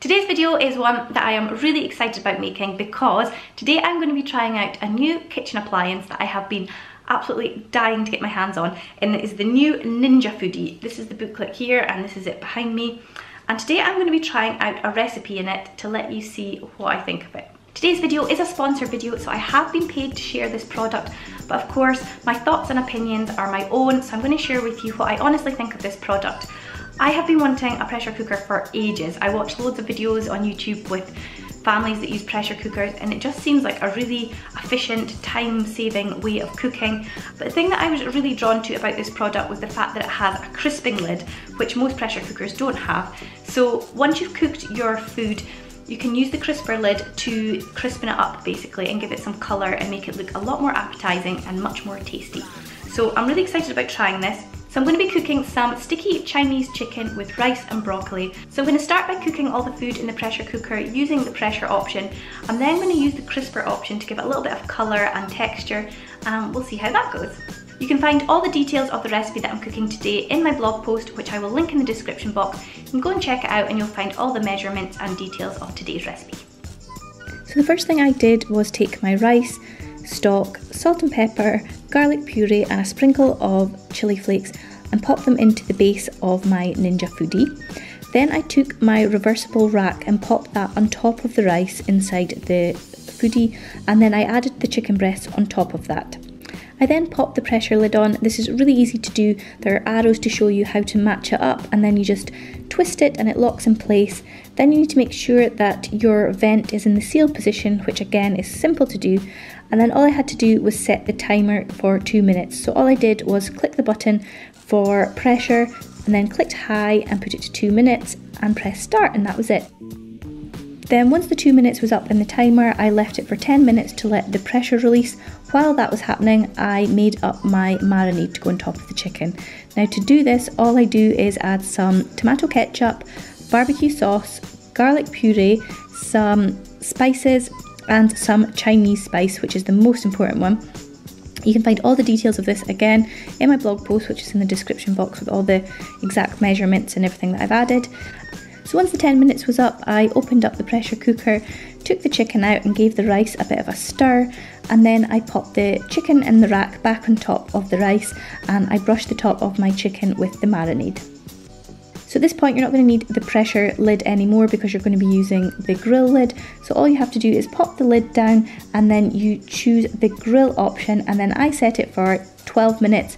Today's video is one that I am really excited about making because today I'm going to be trying out a new kitchen appliance that I have been absolutely dying to get my hands on, and it is the new Ninja Foodi. This is the booklet here and this is it behind me, and today I'm going to be trying out a recipe in it to let you see what I think of it. Today's video is a sponsored video, so I have been paid to share this product, but of course my thoughts and opinions are my own, so I'm going to share with you what I honestly think of this product. I have been wanting a pressure cooker for ages. I watch loads of videos on YouTube with families that use pressure cookers, and it just seems like a really efficient, time-saving way of cooking. But the thing that I was really drawn to about this product was the fact that it has a crisping lid, which most pressure cookers don't have. So once you've cooked your food, you can use the crisper lid to crispen it up basically and give it some colour and make it look a lot more appetising and much more tasty. So I'm really excited about trying this. So I'm going to be cooking some sticky Chinese chicken with rice and broccoli. So I'm going to start by cooking all the food in the pressure cooker using the pressure option. I'm then going to use the crisper option to give it a little bit of colour and texture, and we'll see how that goes. You can find all the details of the recipe that I'm cooking today in my blog post, which I will link in the description box. You can go and check it out and you'll find all the measurements and details of today's recipe. So the first thing I did was take my rice, stock, salt and pepper, garlic puree and a sprinkle of chili flakes and pop them into the base of my Ninja Foodi. Then I took my reversible rack and popped that on top of the rice inside the Foodi, and then I added the chicken breasts on top of that. I then popped the pressure lid on. This is really easy to do. There are arrows to show you how to match it up, and then you just twist it and it locks in place. Then you need to make sure that your vent is in the sealed position, which again is simple to do. And then all I had to do was set the timer for 2 minutes. So all I did was click the button for pressure and then clicked high and put it to 2 minutes and press start, and that was it. Then once the 2 minutes was up in the timer, I left it for 10 minutes to let the pressure release. While that was happening, I made up my marinade to go on top of the chicken. Now to do this, all I do is add some tomato ketchup, barbecue sauce, garlic puree, some spices and some Chinese spice, which is the most important one. You can find all the details of this again in my blog post, which is in the description box with all the exact measurements and everything that I've added. So once the 10 minutes was up, I opened up the pressure cooker, took the chicken out and gave the rice a bit of a stir, and then I popped the chicken in the rack back on top of the rice, and I brushed the top of my chicken with the marinade. So at this point you're not going to need the pressure lid anymore because you're going to be using the grill lid. So all you have to do is pop the lid down and then you choose the grill option, and then I set it for 12 minutes.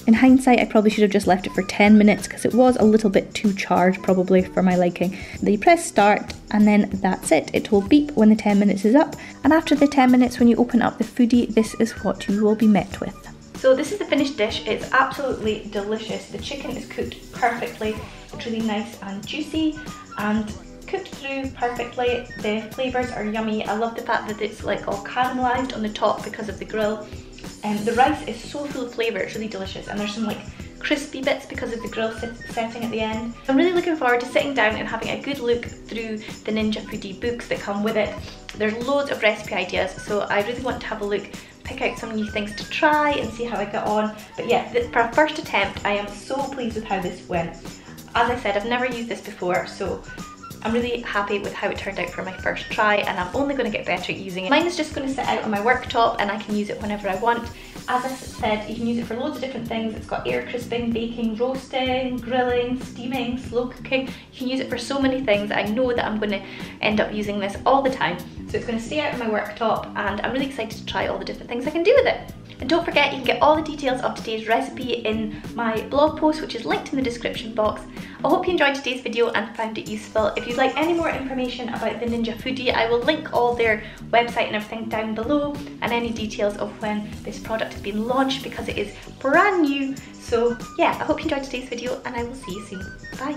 In hindsight, I probably should have just left it for 10 minutes because it was a little bit too charred probably for my liking. Then you press start and then that's it. It will beep when the 10 minutes is up, and after the 10 minutes when you open up the Foodi, this is what you will be met with. So this is the finished dish. It's absolutely delicious. The chicken is cooked perfectly. It's really nice and juicy and cooked through perfectly. The flavours are yummy. I love the fact that it's like all caramelised on the top because of the grill. The rice is so full of flavour, it's really delicious, and there's some like crispy bits because of the grill setting at the end. I'm really looking forward to sitting down and having a good look through the Ninja Foodi books that come with it. There's loads of recipe ideas, so I really want to have a look, pick out some new things to try and see how I get on. But yeah, for a first attempt, I am so pleased with how this went. As I said, I've never used this before, so I'm really happy with how it turned out for my first try, and I'm only going to get better at using it. Mine is just going to sit out on my worktop and I can use it whenever I want. As I said, you can use it for loads of different things. It's got air crisping, baking, roasting, grilling, steaming, slow cooking. You can use it for so many things. I know that I'm going to end up using this all the time. So it's going to stay out on my worktop, and I'm really excited to try all the different things I can do with it. And don't forget, you can get all the details of today's recipe in my blog post, which is linked in the description box. I hope you enjoyed today's video and found it useful. If you'd like any more information about the Ninja Foodi, I will link all their website and everything down below, and any details of when this product has been launched because it is brand new. So yeah, I hope you enjoyed today's video and I will see you soon. Bye.